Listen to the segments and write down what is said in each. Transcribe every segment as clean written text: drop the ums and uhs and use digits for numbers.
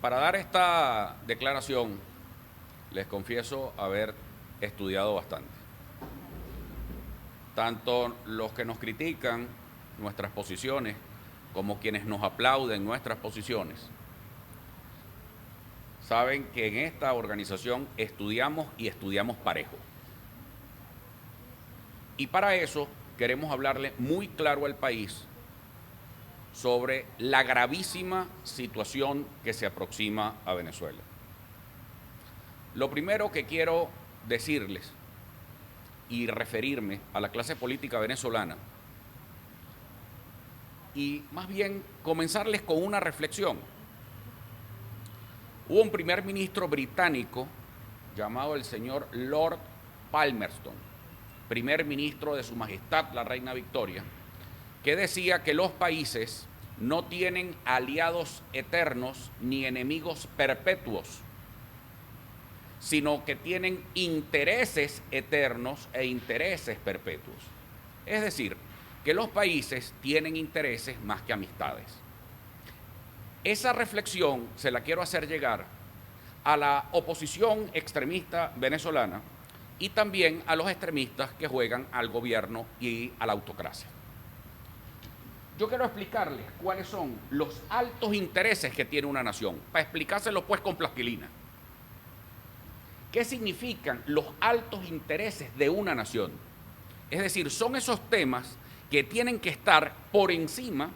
Para dar esta declaración, les confieso haber estudiado bastante. Tanto los que nos critican nuestras posiciones como quienes nos aplauden nuestras posiciones, saben que en esta organización estudiamos y estudiamos parejo. Y para eso queremos hablarle muy claro al país sobre la gravísima situación que se aproxima a Venezuela. Lo primero que quiero decirles y referirme a la clase política venezolana y más bien comenzarles con una reflexión. Hubo un primer ministro británico llamado el señor Lord Palmerston, primer ministro de Su Majestad la Reina Victoria, que decía que los países no tienen aliados eternos ni enemigos perpetuos, sino que tienen intereses eternos e intereses perpetuos. Es decir, que los países tienen intereses más que amistades. Esa reflexión se la quiero hacer llegar a la oposición extremista venezolana y también a los extremistas que juegan al gobierno y a la autocracia. Yo quiero explicarles cuáles son los altos intereses que tiene una nación, para explicárselos pues con plastilina. ¿Qué significan los altos intereses de una nación? Es decir, son esos temas que tienen que estar por encima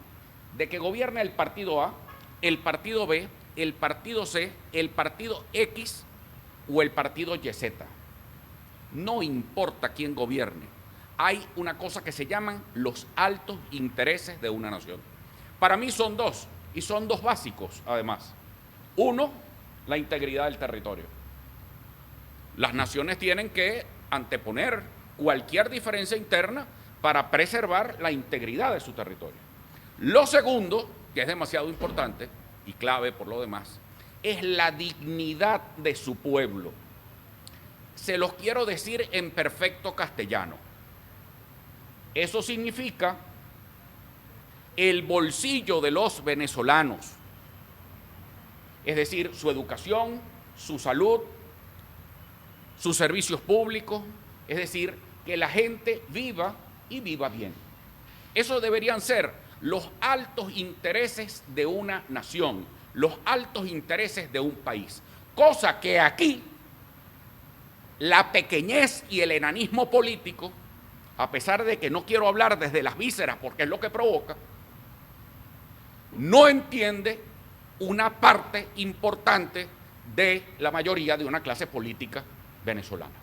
de que gobierne el partido A, el partido B, el partido C, el partido X o el partido YZ. No importa quién gobierne. Hay una cosa que se llaman los altos intereses de una nación. Para mí son dos, y son dos básicos además. Uno, la integridad del territorio. Las naciones tienen que anteponer cualquier diferencia interna para preservar la integridad de su territorio. Lo segundo, que es demasiado importante y clave por lo demás, es la dignidad de su pueblo. Se los quiero decir en perfecto castellano. Eso significa el bolsillo de los venezolanos, es decir, su educación, su salud, sus servicios públicos, es decir, que la gente viva y viva bien. Esos deberían ser los altos intereses de una nación, los altos intereses de un país, cosa que aquí la pequeñez y el enanismo político, a pesar de que no quiero hablar desde las vísceras porque es lo que provoca, no entiende una parte importante de la mayoría de una clase política venezolana.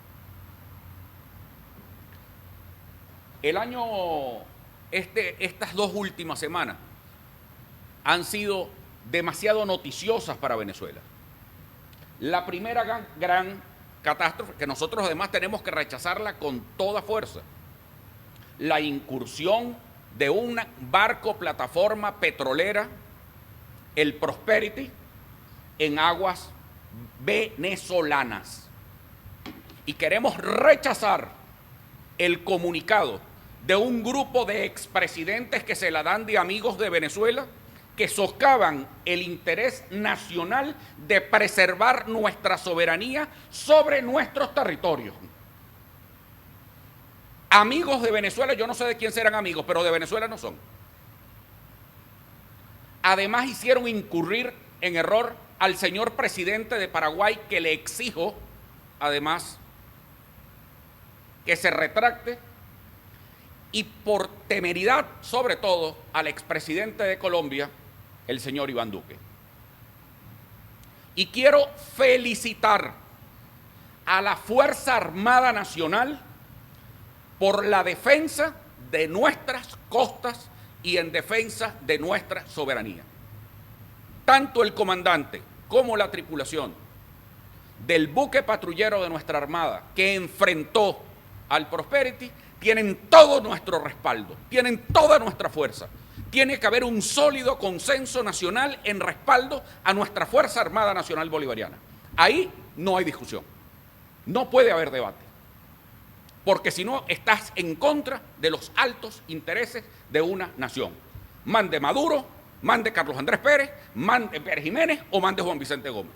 Estas dos últimas semanas han sido demasiado noticiosas para Venezuela. La primera gran catástrofe, que nosotros además tenemos que rechazarla con toda fuerza, la incursión de un barco plataforma petrolera, el Prosperity, en aguas venezolanas. Y queremos rechazar el comunicado de un grupo de expresidentes que se la dan de amigos de Venezuela, que soscavan el interés nacional de preservar nuestra soberanía sobre nuestros territorios. Amigos de Venezuela, yo no sé de quién serán amigos, pero de Venezuela no son. Además hicieron incurrir en error al señor presidente de Paraguay, que le exijo, además, que se retracte, y por temeridad, sobre todo, al expresidente de Colombia, el señor Iván Duque. Y quiero felicitar a la Fuerza Armada Nacional por la defensa de nuestras costas y en defensa de nuestra soberanía. Tanto el comandante como la tripulación del buque patrullero de nuestra Armada que enfrentó al Prosperity tienen todo nuestro respaldo, tienen toda nuestra fuerza. Tiene que haber un sólido consenso nacional en respaldo a nuestra Fuerza Armada Nacional Bolivariana. Ahí no hay discusión, no puede haber debate, porque si no estás en contra de los altos intereses de una nación. Mande Maduro, mande Carlos Andrés Pérez, mande Pérez Jiménez o mande Juan Vicente Gómez.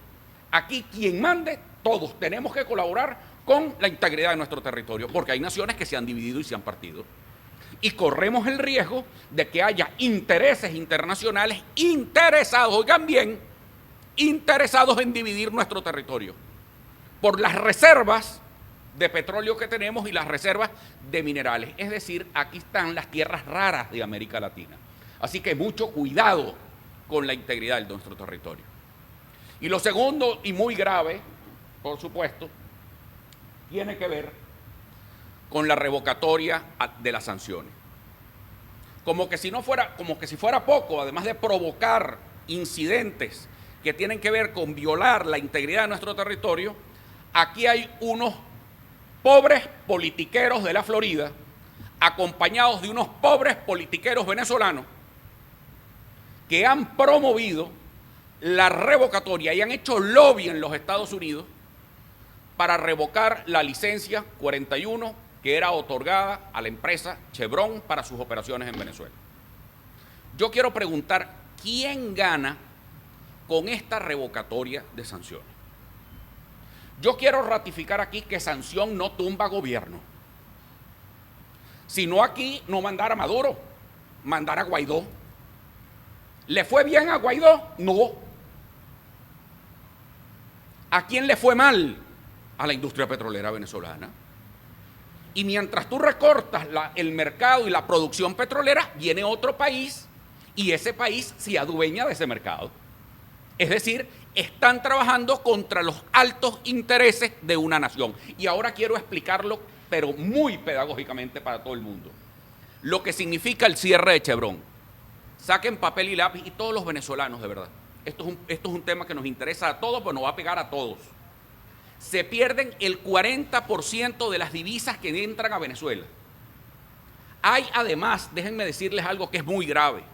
Aquí quien mande, todos tenemos que colaborar con la integridad de nuestro territorio, porque hay naciones que se han dividido y se han partido. Y corremos el riesgo de que haya intereses internacionales interesados, oigan bien, interesados en dividir nuestro territorio por las reservas de petróleo que tenemos y las reservas de minerales. Es decir, aquí están las tierras raras de América Latina. Así que mucho cuidado con la integridad de nuestro territorio. Y lo segundo, y muy grave, por supuesto, tiene que ver con la revocatoria de las sanciones. Como que si fuera poco, además de provocar incidentes que tienen que ver con violar la integridad de nuestro territorio, aquí hay unos pobres politiqueros de la Florida, acompañados de unos pobres politiqueros venezolanos, que han promovido la revocatoria y han hecho lobby en los Estados Unidos para revocar la licencia 41 que era otorgada a la empresa Chevron para sus operaciones en Venezuela. Yo quiero preguntar, ¿quién gana con esta revocatoria de sanciones? Yo quiero ratificar aquí que sanción no tumba gobierno. Si no aquí, no mandar a Maduro, mandar a Guaidó. ¿Le fue bien a Guaidó? No. ¿A quién le fue mal? A la industria petrolera venezolana. Y mientras tú recortas el mercado y la producción petrolera, viene otro país y ese país se adueña de ese mercado. Es decir, están trabajando contra los altos intereses de una nación. Y ahora quiero explicarlo, pero muy pedagógicamente para todo el mundo. Lo que significa el cierre de Chevron. Saquen papel y lápiz, y todos los venezolanos, de verdad. Esto es un tema que nos interesa a todos, pero nos va a pegar a todos. Se pierden el 40% de las divisas que entran a Venezuela. Hay además, déjenme decirles algo que es muy grave.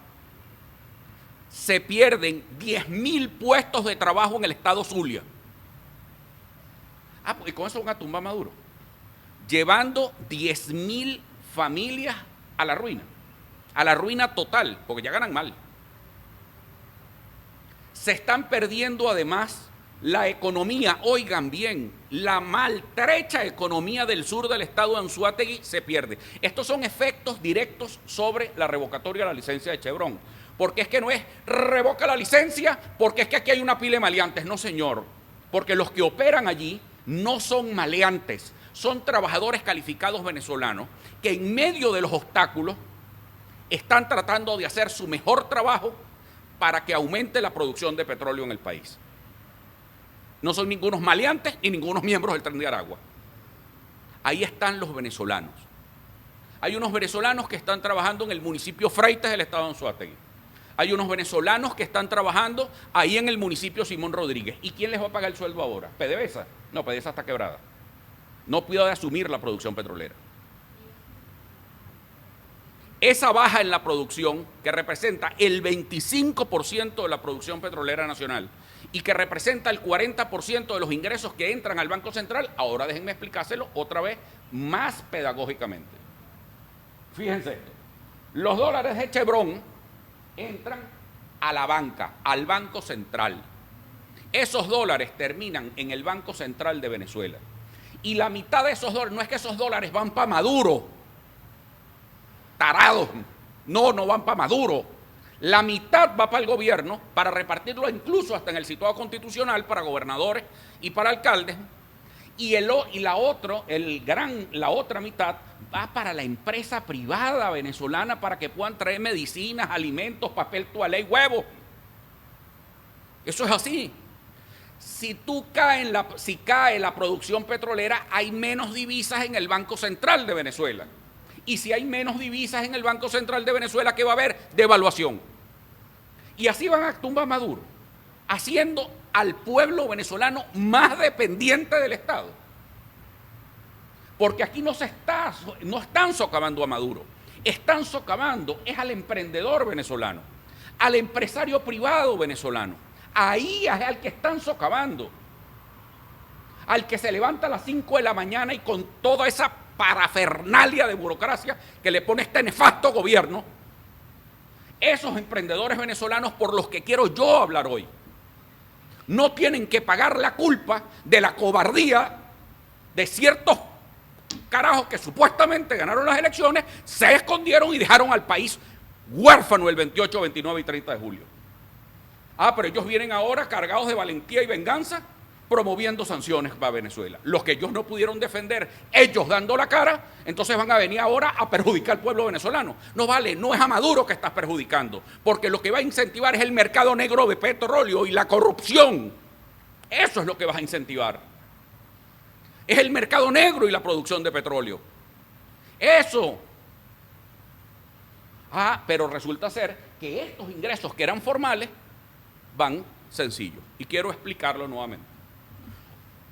Se pierden 10.000 puestos de trabajo en el estado Zulia. Pues con eso van a tumbar a Maduro. Llevando 10.000 familias a la ruina total, porque ya ganan mal. Se están perdiendo además la economía, oigan bien, la maltrecha economía del sur del estado de Anzoátegui se pierde. Estos son efectos directos sobre la revocatoria de la licencia de Chevron. Porque es que no es revoca la licencia, porque es que aquí hay una pila de maleantes. No, señor, porque los que operan allí no son maleantes, son trabajadores calificados venezolanos que en medio de los obstáculos están tratando de hacer su mejor trabajo para que aumente la producción de petróleo en el país. No son ningunos maleantes ni ningunos miembros del Tren de Aragua. Ahí están los venezolanos. Hay unos venezolanos que están trabajando en el municipio Freites del estado de Anzoátegui. Hay unos venezolanos que están trabajando ahí en el municipio Simón Rodríguez. ¿Y quién les va a pagar el sueldo ahora? ¿PDVSA? No, PDVSA está quebrada. No puede asumir la producción petrolera. Esa baja en la producción, que representa el 25% de la producción petrolera nacional y que representa el 40% de los ingresos que entran al Banco Central, ahora déjenme explicárselo otra vez más pedagógicamente. Fíjense esto. Los dólares de Chevron entran a la banca, al Banco Central. Esos dólares terminan en el Banco Central de Venezuela. Y la mitad de esos dólares, no es que esos dólares van para Maduro, tarados, no van para Maduro. La mitad va para el gobierno para repartirlo incluso hasta en el situado constitucional para gobernadores y para alcaldes. Y la otra mitad va para la empresa privada venezolana para que puedan traer medicinas, alimentos, papel toalé y huevos. Eso es así. Si cae la producción petrolera, hay menos divisas en el Banco Central de Venezuela. Y si hay menos divisas en el Banco Central de Venezuela, ¿qué va a haber? Devaluación. Y así van a tumbar a Maduro, haciendo al pueblo venezolano más dependiente del Estado. Porque aquí no están socavando a Maduro, están socavando es al emprendedor venezolano, al empresario privado venezolano. Ahí es al que están socavando, al que se levanta a las 5 de la mañana y con toda esa parafernalia de burocracia que le pone este nefasto gobierno, esos emprendedores venezolanos por los que quiero yo hablar hoy no tienen que pagar la culpa de la cobardía de ciertos carajos que supuestamente ganaron las elecciones, se escondieron y dejaron al país huérfano el 28, 29 y 30 de julio. Pero ellos vienen ahora cargados de valentía y venganza, promoviendo sanciones para Venezuela. Los que ellos no pudieron defender, ellos dando la cara, entonces van a venir ahora a perjudicar al pueblo venezolano. No vale, no es a Maduro que estás perjudicando, porque lo que va a incentivar es el mercado negro de petróleo y la corrupción. Eso es lo que vas a incentivar. Es el mercado negro y la producción de petróleo. Eso. Pero resulta ser que estos ingresos que eran formales van sencillos. Y quiero explicarlo nuevamente.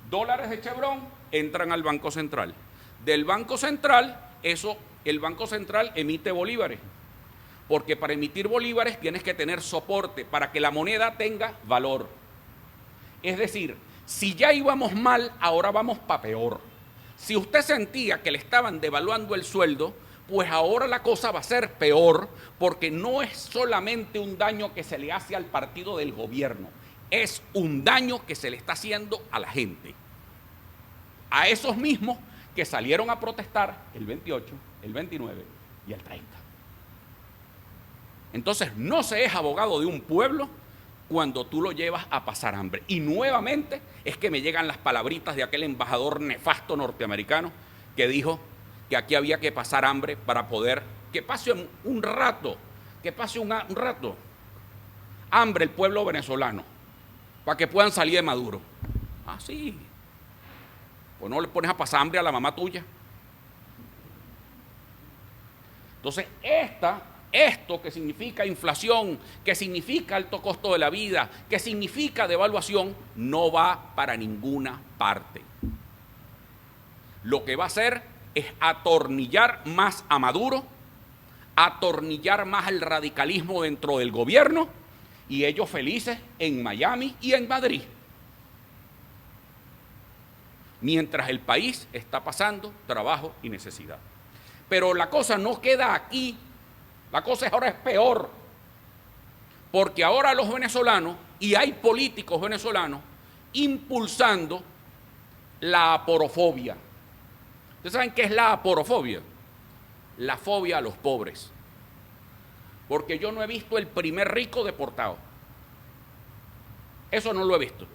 Dólares de Chevron entran al Banco Central. Del Banco Central, el Banco Central emite bolívares. Porque para emitir bolívares tienes que tener soporte para que la moneda tenga valor. Es decir, si ya íbamos mal, ahora vamos para peor. Si usted sentía que le estaban devaluando el sueldo, pues ahora la cosa va a ser peor, porque no es solamente un daño que se le hace al partido del gobierno, es un daño que se le está haciendo a la gente. A esos mismos que salieron a protestar el 28, el 29 y el 30. Entonces, no se es abogado de un pueblo cuando tú lo llevas a pasar hambre. Y nuevamente es que me llegan las palabritas de aquel embajador nefasto norteamericano que dijo que aquí había que pasar hambre para poder, que pase un rato hambre el pueblo venezolano, para que puedan salir de Maduro. Sí. Pues no le pones a pasar hambre a la mamá tuya. Entonces, esto que significa inflación, que significa alto costo de la vida, que significa devaluación, no va para ninguna parte. Lo que va a hacer es atornillar más a Maduro, atornillar más al radicalismo dentro del gobierno, y ellos felices en Miami y en Madrid. Mientras el país está pasando trabajo y necesidad. Pero la cosa no queda aquí. La cosa ahora es peor, porque ahora los venezolanos, y hay políticos venezolanos, impulsando la aporofobia. ¿Ustedes saben qué es la aporofobia? La fobia a los pobres. Porque yo no he visto el primer rico deportado. Eso no lo he visto.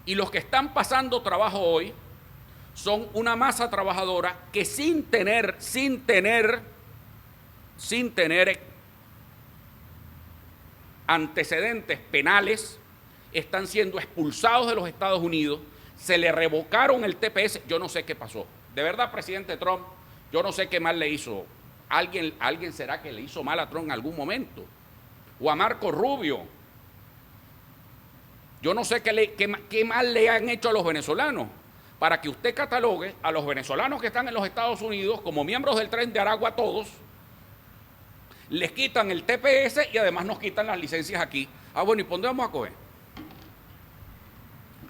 Y los que están pasando trabajo hoy son una masa trabajadora que sin tener antecedentes penales, están siendo expulsados de los Estados Unidos, se le revocaron el TPS, yo no sé qué pasó. De verdad, presidente Trump, yo no sé qué mal le hizo. ¿Alguien será que le hizo mal a Trump en algún momento? O a Marco Rubio. Yo no sé qué mal le han hecho a los venezolanos, para que usted catalogue a los venezolanos que están en los Estados Unidos como miembros del Tren de Aragua todos, les quitan el TPS y además nos quitan las licencias aquí. Bueno, ¿y por dónde vamos a coger?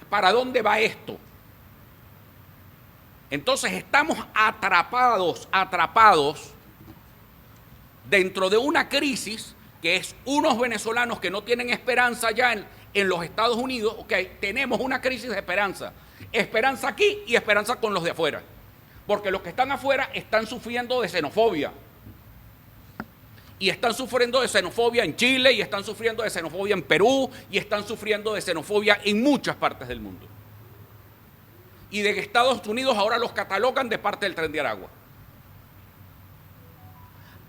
¿Para dónde va esto? Entonces estamos atrapados dentro de una crisis que es unos venezolanos que no tienen esperanza ya en los Estados Unidos. Tenemos una crisis de esperanza. Esperanza aquí y esperanza con los de afuera. Porque los que están afuera están sufriendo de xenofobia. Y están sufriendo de xenofobia en Chile, y están sufriendo de xenofobia en Perú, y están sufriendo de xenofobia en muchas partes del mundo. Y de Estados Unidos ahora los catalogan de parte del Tren de Aragua.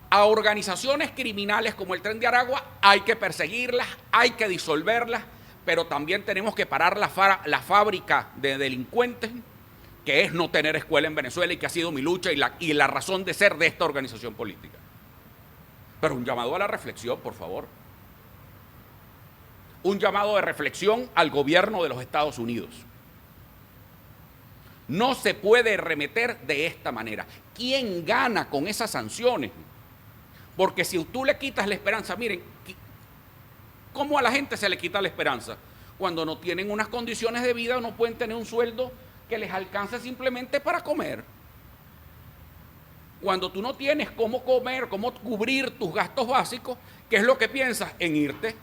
A organizaciones criminales como el Tren de Aragua hay que perseguirlas, hay que disolverlas, pero también tenemos que parar la fábrica de delincuentes, que es no tener escuela en Venezuela y que ha sido mi lucha y la razón de ser de esta organización política. Pero un llamado a la reflexión, por favor. Un llamado de reflexión al gobierno de los Estados Unidos. No se puede remeter de esta manera. ¿Quién gana con esas sanciones? Porque si tú le quitas la esperanza, miren, ¿cómo a la gente se le quita la esperanza? Cuando no tienen unas condiciones de vida o no pueden tener un sueldo que les alcance simplemente para comer. Cuando tú no tienes cómo comer, cómo cubrir tus gastos básicos, ¿Qué es lo que piensas? En irte.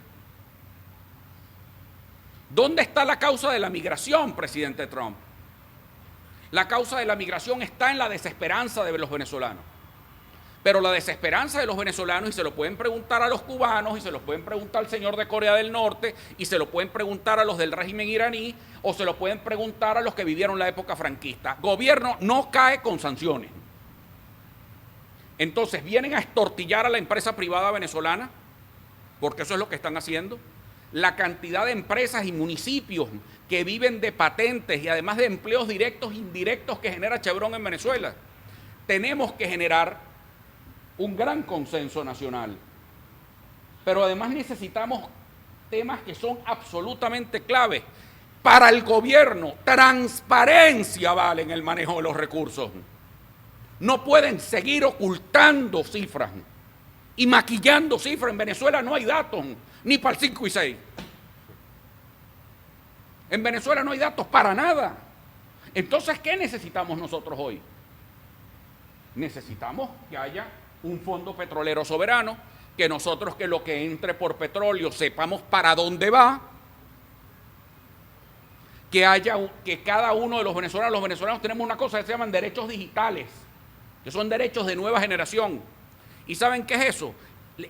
¿Dónde está la causa de la migración, presidente Trump? La causa de la migración está en la desesperanza de los venezolanos. Pero la desesperanza de los venezolanos, y se lo pueden preguntar a los cubanos, y se lo pueden preguntar al señor de Corea del Norte, y se lo pueden preguntar a los del régimen iraní, o se lo pueden preguntar a los que vivieron la época franquista. Gobierno no cae con sanciones. Entonces vienen a estortillar a la empresa privada venezolana, porque eso es lo que están haciendo. La cantidad de empresas y municipios que viven de patentes y además de empleos directos e indirectos que genera Chevron en Venezuela. Tenemos que generar un gran consenso nacional, pero además necesitamos temas que son absolutamente claves para el gobierno. Transparencia vale en el manejo de los recursos. No pueden seguir ocultando cifras y maquillando cifras. En Venezuela no hay datos, ni para el 5 y 6. En Venezuela no hay datos para nada. Entonces, ¿qué necesitamos nosotros hoy? Necesitamos que haya un fondo petrolero soberano, que nosotros, que lo que entre por petróleo sepamos para dónde va, que cada uno de los venezolanos tenemos una cosa que se llaman derechos digitales, que son derechos de nueva generación. ¿Y saben qué es eso?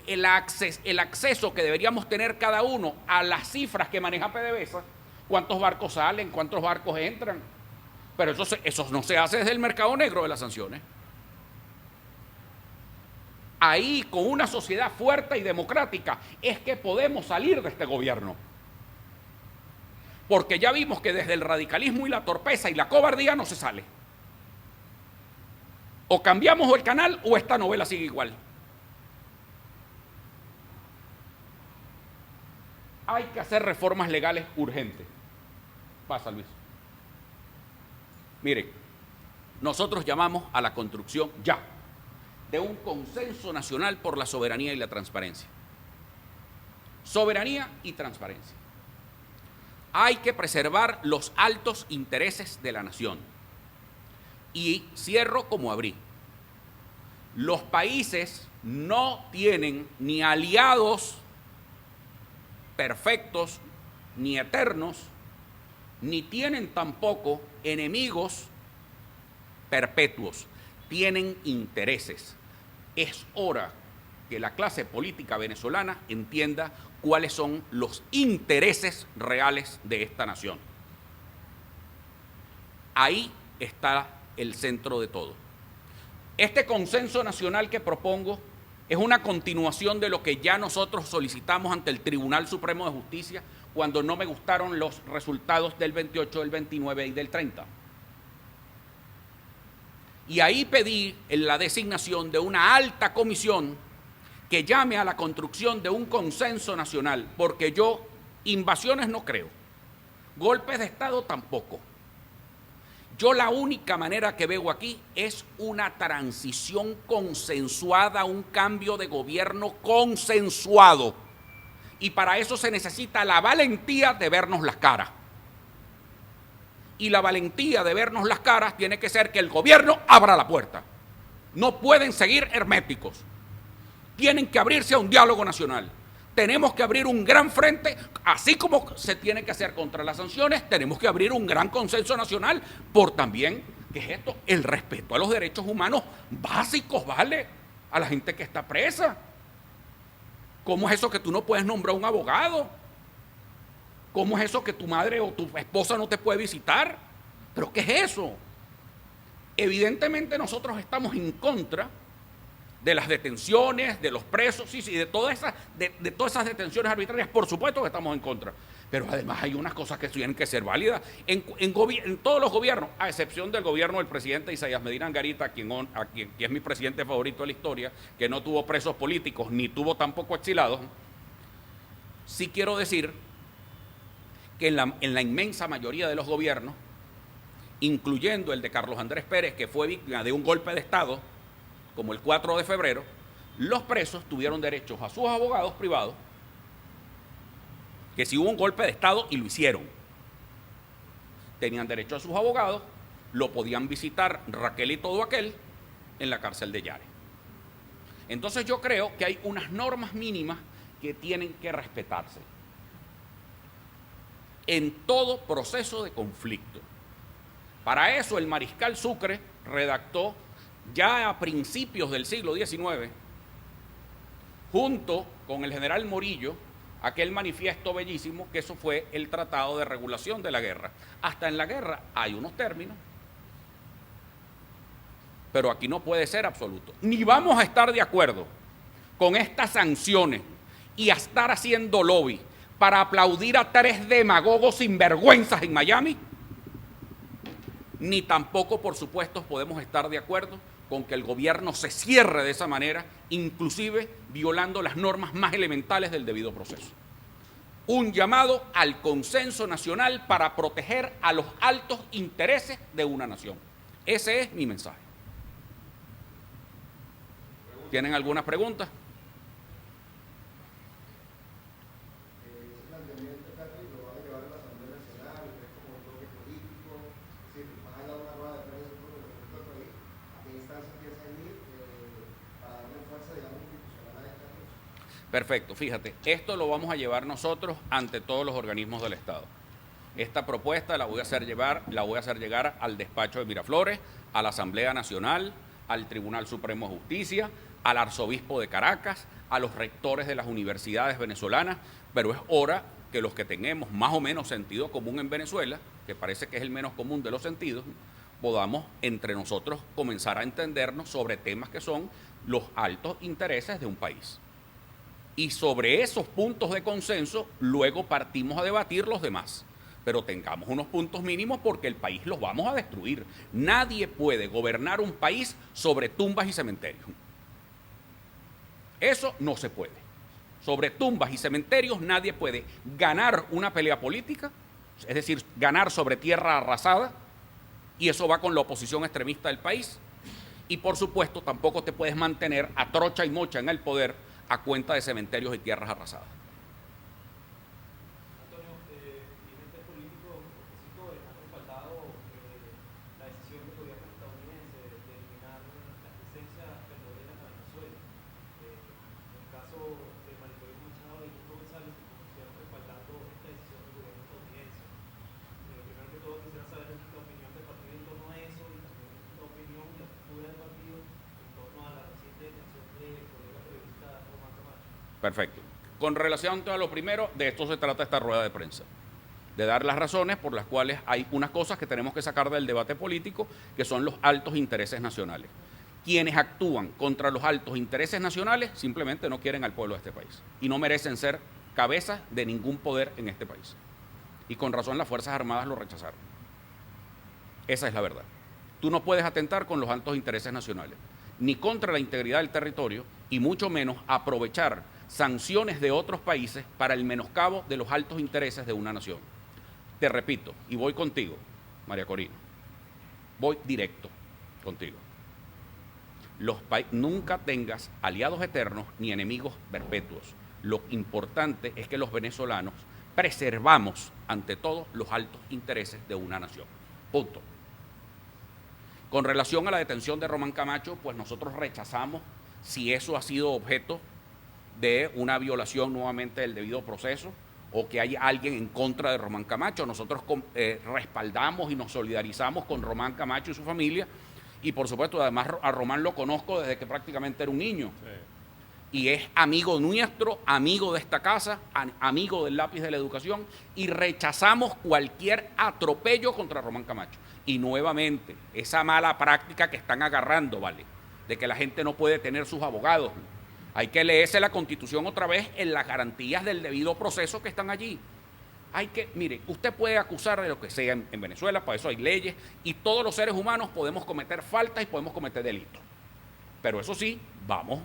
El acceso que deberíamos tener cada uno a las cifras que maneja PDVSA, cuántos barcos salen, cuántos barcos entran. Pero eso no se hace desde el mercado negro de las sanciones. Ahí, con una sociedad fuerte y democrática, es que podemos salir de este gobierno. Porque ya vimos que desde el radicalismo y la torpeza y la cobardía no se sale. O cambiamos el canal o esta novela sigue igual. Hay que hacer reformas legales urgentes. Pasa, Luis. Miren, nosotros llamamos a la construcción ya de un consenso nacional por la soberanía y la transparencia. Soberanía y transparencia. Hay que preservar los altos intereses de la nación. Y cierro como abrí. Los países no tienen ni aliados perfectos, ni eternos, ni tienen tampoco enemigos perpetuos. Tienen intereses. Es hora que la clase política venezolana entienda cuáles son los intereses reales de esta nación. Ahí está el centro de todo. Este consenso nacional que propongo es una continuación de lo que ya nosotros solicitamos ante el Tribunal Supremo de Justicia cuando no me gustaron los resultados del 28, del 29 y del 30. Y ahí pedí la designación de una alta comisión que llame a la construcción de un consenso nacional, porque yo invasiones no creo, golpes de Estado tampoco. Yo la única manera que veo aquí es una transición consensuada, un cambio de gobierno consensuado. Y para eso se necesita la valentía de vernos las caras. Y la valentía de vernos las caras tiene que ser que el gobierno abra la puerta. No pueden seguir herméticos. Tienen que abrirse a un diálogo nacional. Tenemos que abrir un gran frente, así como se tiene que hacer contra las sanciones, tenemos que abrir un gran consenso nacional por también, ¿qué es esto? El respeto a los derechos humanos básicos, ¿vale? A la gente que está presa. ¿Cómo es eso que tú no puedes nombrar un abogado? ¿Cómo es eso que tu madre o tu esposa no te puede visitar? ¿Pero qué es eso? Evidentemente nosotros estamos en contra de las detenciones, de los presos, sí, de todas esas detenciones arbitrarias, por supuesto que estamos en contra. Pero además hay unas cosas que tienen que ser válidas en todos los gobiernos, a excepción del gobierno del presidente Isaías Medina Angarita, quien es mi presidente favorito de la historia, que no tuvo presos políticos, ni tuvo tampoco exilados. Sí quiero decir que en la inmensa mayoría de los gobiernos, incluyendo el de Carlos Andrés Pérez, que fue víctima de un golpe de Estado, como el 4 de febrero, los presos tuvieron derechos a sus abogados privados, que si hubo un golpe de Estado, y lo hicieron, tenían derecho a sus abogados, lo podían visitar Raquel y todo aquel en la cárcel de Yare. Entonces yo creo que hay unas normas mínimas que tienen que respetarse en todo proceso de conflicto. Para eso el mariscal Sucre redactó ya a principios del siglo XIX, junto con el general Morillo, aquel manifiesto bellísimo que eso fue el Tratado de Regulación de la Guerra. Hasta en la guerra hay unos términos, pero aquí no puede ser absoluto. Ni vamos a estar de acuerdo con estas sanciones y a estar haciendo lobby para aplaudir a 3 demagogos sinvergüenzas en Miami, ni tampoco, por supuesto, podemos estar de acuerdo con que el gobierno se cierre de esa manera, inclusive violando las normas más elementales del debido proceso. Un llamado al consenso nacional para proteger a los altos intereses de una nación. Ese es mi mensaje. ¿Tienen alguna pregunta? Perfecto, fíjate, esto lo vamos a llevar nosotros ante todos los organismos del Estado. Esta propuesta la voy a hacer llegar al despacho de Miraflores, a la Asamblea Nacional, al Tribunal Supremo de Justicia, al arzobispo de Caracas, a los rectores de las universidades venezolanas, pero es hora que los que tengamos más o menos sentido común en Venezuela, que parece que es el menos común de los sentidos, podamos entre nosotros comenzar a entendernos sobre temas que son los altos intereses de un país. Y sobre esos puntos de consenso, luego partimos a debatir los demás. Pero tengamos unos puntos mínimos porque el país los vamos a destruir. Nadie puede gobernar un país sobre tumbas y cementerios. Eso no se puede. Sobre tumbas y cementerios nadie puede ganar una pelea política, es decir, ganar sobre tierra arrasada, y eso va con la oposición extremista del país. Y por supuesto tampoco te puedes mantener a trocha y mocha en el poder a cuenta de cementerios y tierras arrasadas. Antonio, dirigentes políticos opositores han respaldado la decisión del gobierno estadounidense de eliminar las licencias petroleras a Venezuela. En el caso de María Machado y Hugo González se conocieron respaldando esta decisión del gobierno estadounidense. Primero que todo quisiera saber la opinión del partido en torno a eso y también la opinión y la postura del partido en torno a la reciente detención del colega periodista Román Camacho. Perfecto. Con relación a lo primero, de esto se trata esta rueda de prensa, de dar las razones por las cuales hay unas cosas que tenemos que sacar del debate político, que son los altos intereses nacionales. Quienes actúan contra los altos intereses nacionales simplemente no quieren al pueblo de este país y no merecen ser cabezas de ningún poder en este país. Y con razón las Fuerzas Armadas lo rechazaron. Esa es la verdad. Tú no puedes atentar con los altos intereses nacionales, ni contra la integridad del territorio, y mucho menos aprovechar sanciones de otros países para el menoscabo de los altos intereses de una nación. Te repito, y voy contigo, María Corina, voy directo contigo. Nunca tengas aliados eternos ni enemigos perpetuos. Lo importante es que los venezolanos preservamos ante todo los altos intereses de una nación. Punto. Con relación a la detención de Román Camacho, pues nosotros rechazamos si eso ha sido objeto de una violación nuevamente del debido proceso o que haya alguien en contra de Román Camacho. Nosotros respaldamos y nos solidarizamos con Román Camacho y su familia, y por supuesto además a Román lo conozco desde que prácticamente era un niño. Sí. Y es amigo nuestro, amigo de esta casa, amigo del lápiz de la educación, y rechazamos cualquier atropello contra Román Camacho. Y nuevamente, esa mala práctica que están agarrando, ¿vale?, de que la gente no puede tener sus abogados. Hay que leerse la Constitución otra vez en las garantías del debido proceso que están allí. Mire, usted puede acusar de lo que sea en Venezuela, para eso hay leyes, y todos los seres humanos podemos cometer faltas y podemos cometer delitos. Pero eso sí, vamos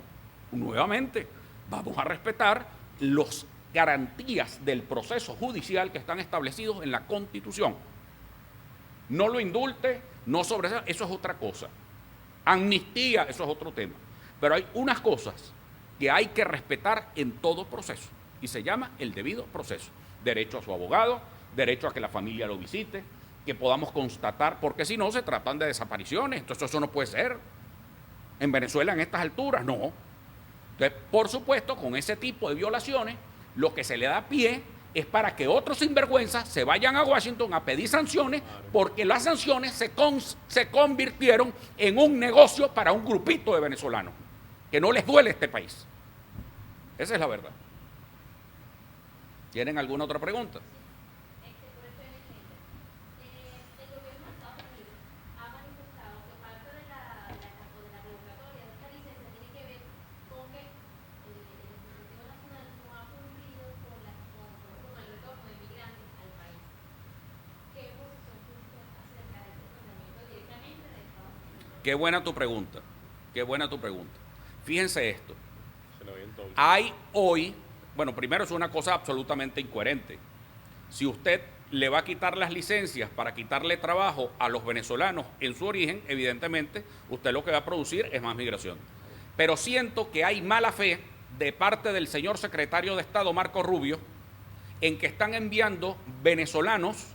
a respetar las garantías del proceso judicial que están establecidos en la Constitución. No lo indulte, no sobresea, eso es otra cosa. Amnistía, eso es otro tema. Pero hay unas cosas que hay que respetar en todo proceso, y se llama el debido proceso. Derecho a su abogado, derecho a que la familia lo visite, que podamos constatar, porque si no se tratan de desapariciones, entonces eso no puede ser. En Venezuela en estas alturas, no. Entonces, por supuesto, con ese tipo de violaciones, lo que se le da pie es para que otros sinvergüenzas se vayan a Washington a pedir sanciones, porque las sanciones se convirtieron en un negocio para un grupito de venezolanos, que no les duele este país. Esa es la verdad. ¿Tienen alguna otra pregunta? Qué buena tu pregunta, qué buena tu pregunta. Fíjense esto. Hay hoy, bueno, primero es una cosa absolutamente incoherente. Si usted le va a quitar las licencias para quitarle trabajo a los venezolanos en su origen, evidentemente usted lo que va a producir es más migración. Pero siento que hay mala fe de parte del señor secretario de Estado, Marco Rubio, en que están enviando venezolanos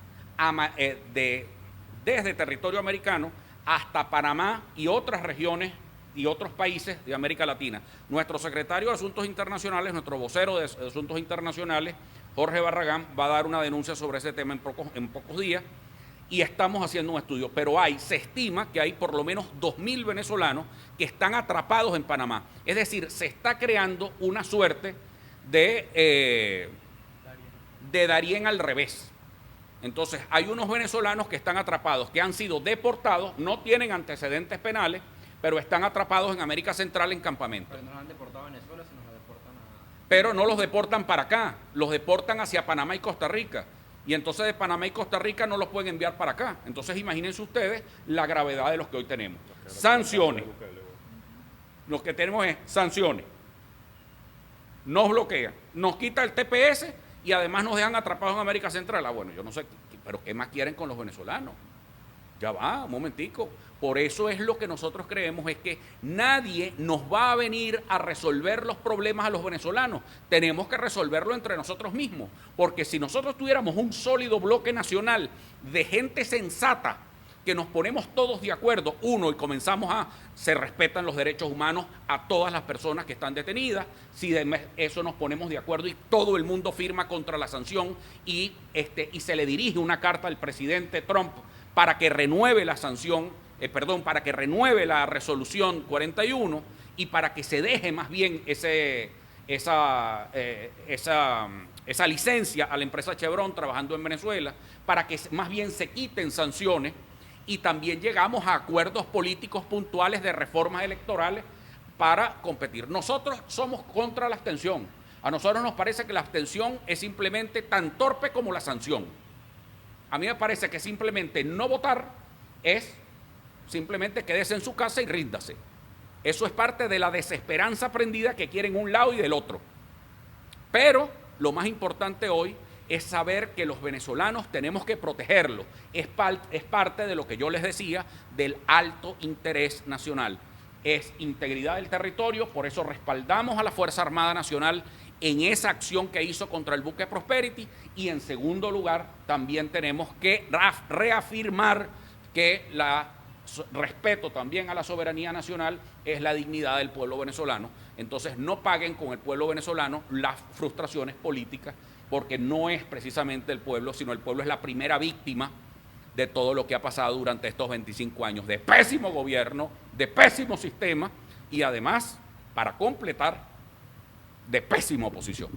desde territorio americano hasta Panamá y otras regiones y otros países de América Latina. Nuestro secretario de Asuntos Internacionales, nuestro vocero de Asuntos Internacionales, Jorge Barragán, va a dar una denuncia sobre ese tema en pocos días, y estamos haciendo un estudio. Pero se estima que hay por lo menos 2.000 venezolanos que están atrapados en Panamá. Es decir, se está creando una suerte de Darién al revés. Entonces, hay unos venezolanos que están atrapados, que han sido deportados, no tienen antecedentes penales, pero están atrapados en América Central en campamentos. Pero no los han deportado a Venezuela, sino los deportan a... Pero no los deportan para acá, los deportan hacia Panamá y Costa Rica. Y entonces de Panamá y Costa Rica no los pueden enviar para acá. Entonces, imagínense ustedes la gravedad de los que hoy tenemos. Sanciones. Lo que tenemos es sanciones. Nos bloquean, nos quita el TPS y además nos dejan atrapados en América Central. Bueno, yo no sé, pero ¿qué más quieren con los venezolanos? Ya va, un momentico. Por eso es lo que nosotros creemos, es que nadie nos va a venir a resolver los problemas a los venezolanos. Tenemos que resolverlo entre nosotros mismos, porque si nosotros tuviéramos un sólido bloque nacional de gente sensata, que nos ponemos todos de acuerdo, y comenzamos se respetan los derechos humanos a todas las personas que están detenidas, si de eso nos ponemos de acuerdo y todo el mundo firma contra la sanción y se le dirige una carta al presidente Trump para que renueve la sanción, para que renueve la resolución 41 y para que se deje más bien esa licencia a la empresa Chevron trabajando en Venezuela, para que más bien se quiten sanciones. Y también llegamos a acuerdos políticos puntuales de reformas electorales para competir. Nosotros somos contra la abstención. A nosotros nos parece que la abstención es simplemente tan torpe como la sanción. A mí me parece que simplemente no votar es simplemente quédese en su casa y ríndase. Eso es parte de la desesperanza aprendida que quieren un lado y del otro. Pero lo más importante hoy es saber que los venezolanos tenemos que protegerlos. Es parte de lo que yo les decía del alto interés nacional. Es integridad del territorio, por eso respaldamos a la Fuerza Armada Nacional en esa acción que hizo contra el buque Prosperity, y en segundo lugar también tenemos que reafirmar que respeto también a la soberanía nacional es la dignidad del pueblo venezolano. Entonces no paguen con el pueblo venezolano las frustraciones políticas, porque no es precisamente el pueblo, sino el pueblo es la primera víctima de todo lo que ha pasado durante estos 25 años de pésimo gobierno, de pésimo sistema y además, para completar, de pésima oposición.